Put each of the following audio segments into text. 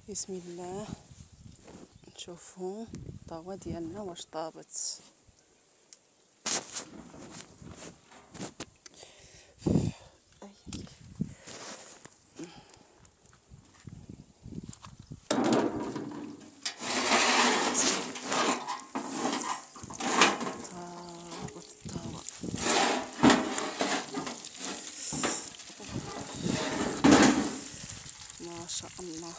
بسم الله. نشوفوا الطاوة ديالنا واش طابت. ما شاء الله،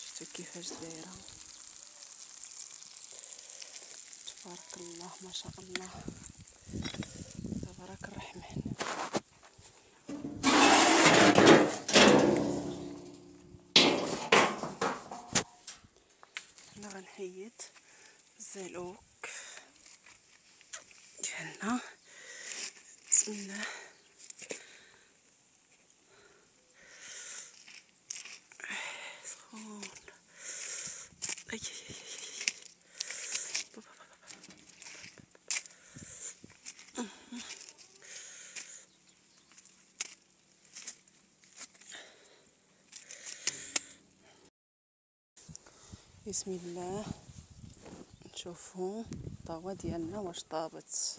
شفتوا كيفاش دايره؟ تبارك الله، ما شاء الله، تبارك الرحمن. انا غنحيد الزلوك ديالنا. بسم الله. سخون. اي بسم الله. نشوفوا الطاوة ديالنا واش طابت.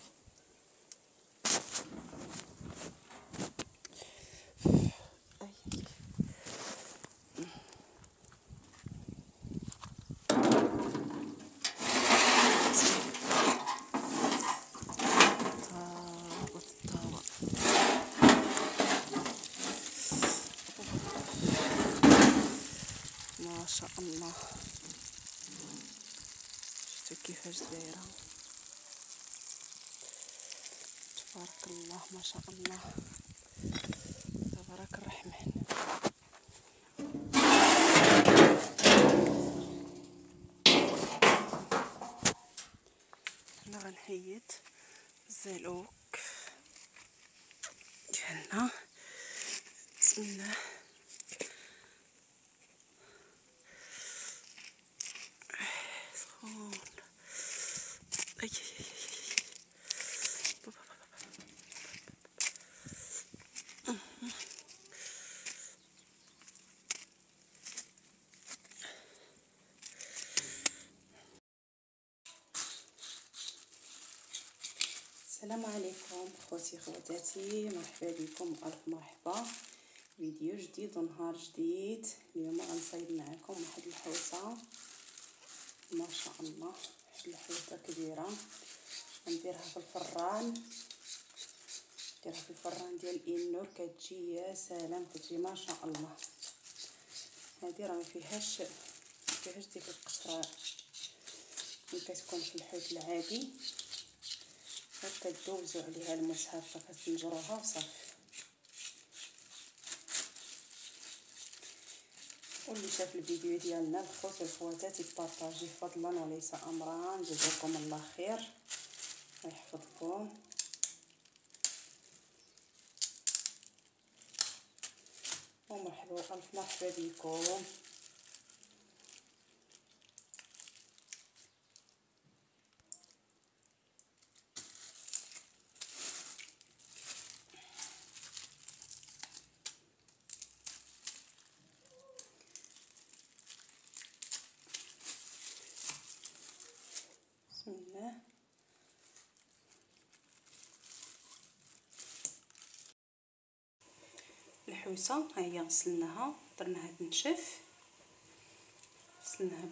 ما شاء الله، شفتوا كيفاش دايره؟ تبارك الله، ما شاء الله، تبارك الرحمن. انا غنحيد الزلوك ديالنا. بسم الله. سخون. اي السلام عليكم خوتي خواتاتي، مرحبا بكم والف مرحبا. فيديو جديد ونهار جديد. اليوم غنصايب معكم واحد الحوته ما شاء الله، واحد الحوته كبيره. غنديرها في الفران، نديرها في الفران ديال الانور. كتجي يا سلام، كتجي ما شاء الله. هذه راه ما فيهاش ديك القشره اللي كتكون في الحوت العادي. كتدوزو عليها المسحفه، كتنجروها وصافي. واللي شاف الفيديو ديالنا الخوت والخواتات يبارطاجي فضلا وليس امرا. جزاكم الله خير ويحفظكم. ومرحبا والف مرحبا بكم. بسم الله. الحوسه ها هي غسلناها، درناها تنشف، غسلناها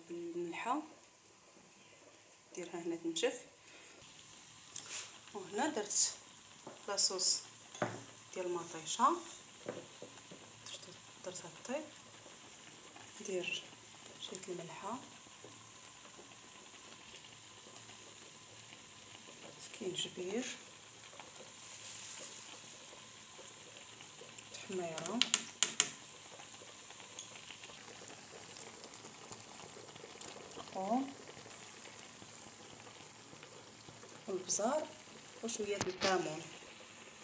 بالملحه. ديرها هنا تنشف. وهنا درت لاصوص ديال المطيشه، درتها طيب. ندير شويه الملحه، سكينجبير، تحميره، والبزار وشويه الكمون.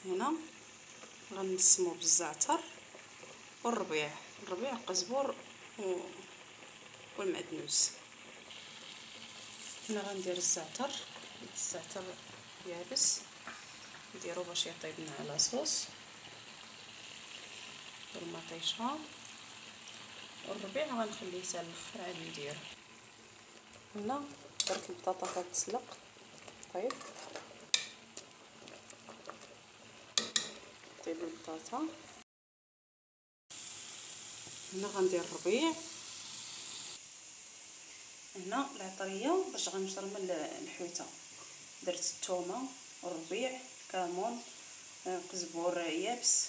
هنا غنسمو بالزعتر والربيع، القزبر والمعدنوس. هنا غندير الزعتر يابس، نديرو باش يطيب مع لاصوص والمطيشه. والربيع غنخليه حتى الاخر عاد ندير. هنا درت البطاطا كتسلق. طيب البطاطا. هنا غندير الربيع. هنا العطريه باش غنشرمل الحوته. درت الثومه والربيع، كمون، قزبور يابس،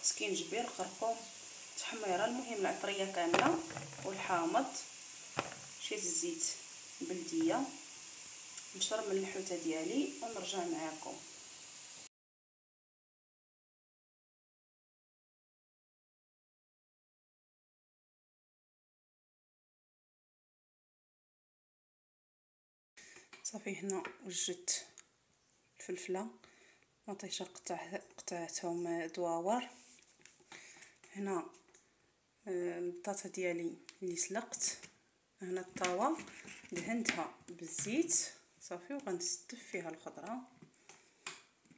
سكينجبير، خرقوم، تحميره، المهم العطريه كامله، والحامض، شويه الزيت بلديه. نشرمل الحوته ديالي ونرجع معاكم. صافي هنا وجدت الفلفله مطيشه، قطعتهم دواور. هنا البطاطا ديالي اللي سلقت. هنا الطاوه دهنتها بالزيت صافي، وغنستف فيها الخضره.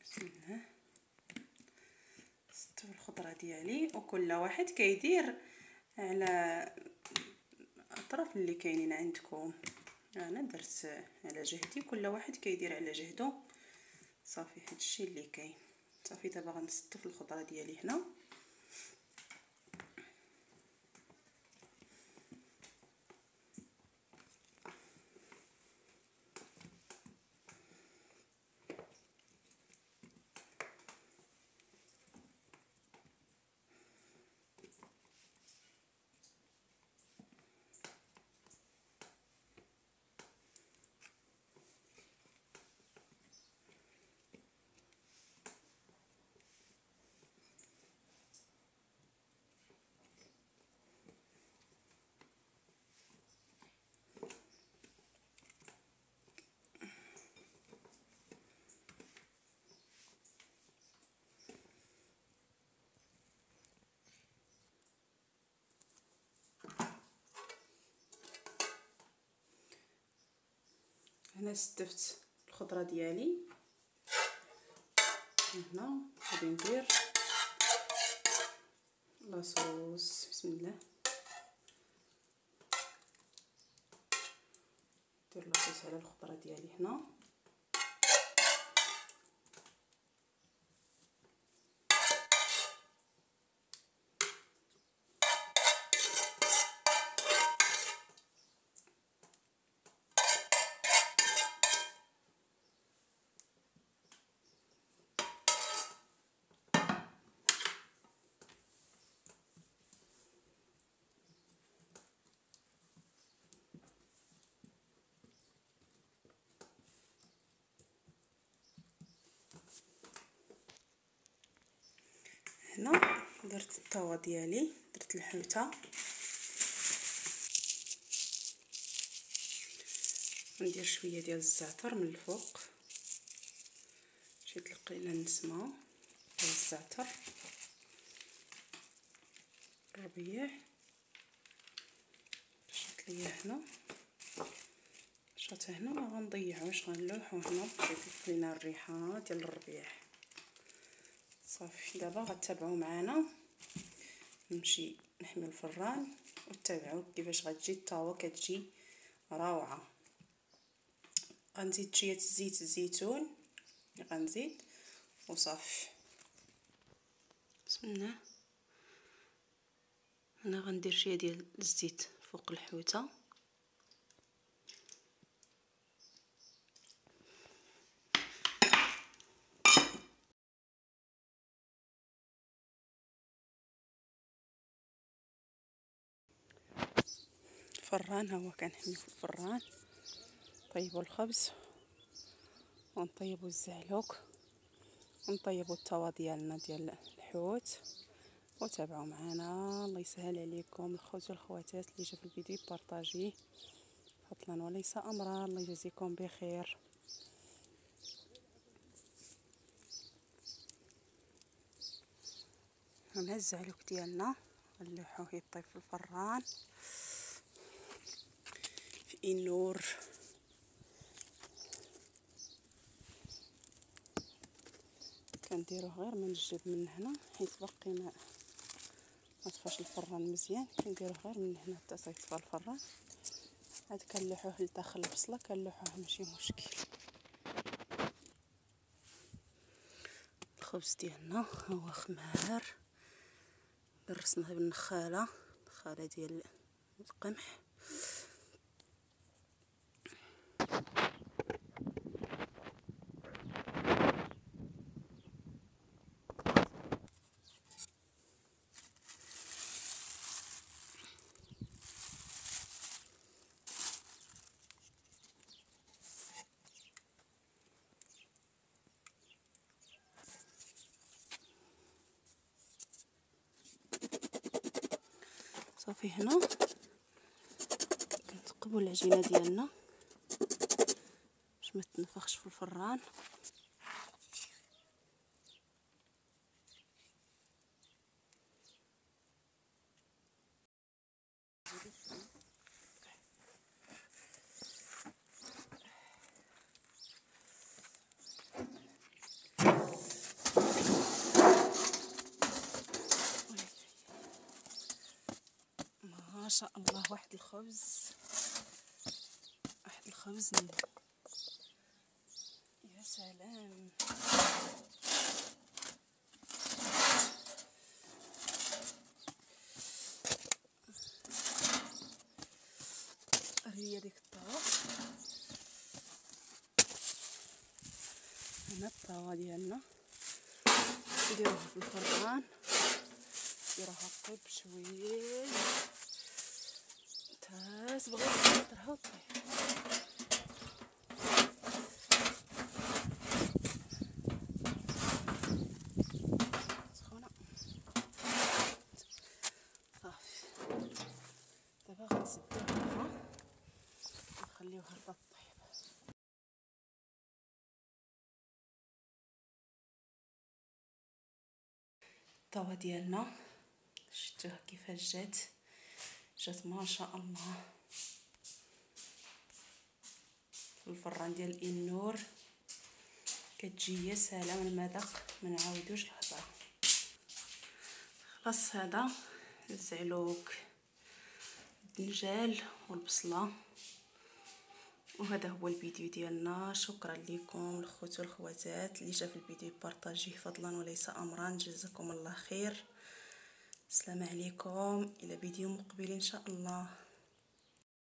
بسم الله. نستف الخضره ديالي، وكل واحد كيدير على الاطراف اللي كاينين عندكم. انا درت على جهدي، كل واحد كيدير على جهده. صافي هادشي اللي كاين. صافي دابا غنستف الخضره ديالي هنا. هنا استفت الخضره ديالي. هنا غادي ندير لاصوص. بسم الله. ندير لاصوص على الخضره ديالي هنا. هنا درت الطاوه ديالي، درت الحوته، ندير شويه ديال الزعتر من الفوق، شي تلقينا النسمه ديال الزعتر، الربيع شات ليا هنا، شات هنا ما غنضيعوش، غنلوحو هنا باش تلقينا الريحه ديال الربيع. صافي دابا غتتابعوا معنا، نمشي نحمي الفران وتتابعوا كيفاش غتجي الطاوه، كتجي روعه. غنزيد شويه زيت الزيتون، غنزيد وصافي. بسم الله. انا غندير شويه ديال الزيت فوق الحوته، الفران ها هو كنحميو في الفران. نطيبوا الخبز ونطيبوا الزعلوك ونطيبوا الطاوه ديالنا ديال الحوت، وتابعوا معنا. الله يسهل عليكم الخوت والخواتات اللي جا في الفيديو، بارطاجيه فضلا وليس امرا. الله يجزيكم بخير. هنا الزعلوك ديالنا غنلوحوه يطيب في الفران في النور. كنديروه غير منجد من هنا حيت باقي ما ما طفاش الفران مزيان كنديروه غير من هنا حتى تيطفى الفران. عاد كنلوحوه لداخل البصله، كنلوحوه ماشي مشكل. الخبز ديالنا هو خمار درسناه بالنخاله، النخاله ديال القمح. صافي هنا كنتقبوا العجينه ديالنا باش ما تنفخش في الفران. ما شاء الله، واحد الخبز، واحد الخبز يا سلام. هي ديك الطاوة، هنا الطاوة ديالنا نديروها في الفران، نديروها طيب شويه تاس بغيت نطرحها طيب. سخونه صافي. دابا غنسدوها ونخليوها هكا طيب. الطاوة ديالنا شفتوها كيفاش جات ما شاء الله في الفران ديال النور، كتجي يا سلام المذاق ما نعاودوش الهضره. خلاص هذا الزعلوك الدنجال والبصله، وهذا هو الفيديو ديالنا. شكرا لكم الخوت والخواتات، اللي شاف الفيديو بارطاجيه فضلا وليس امرا. جزاكم الله خير. السلام عليكم، الى فيديو مقبل ان شاء الله.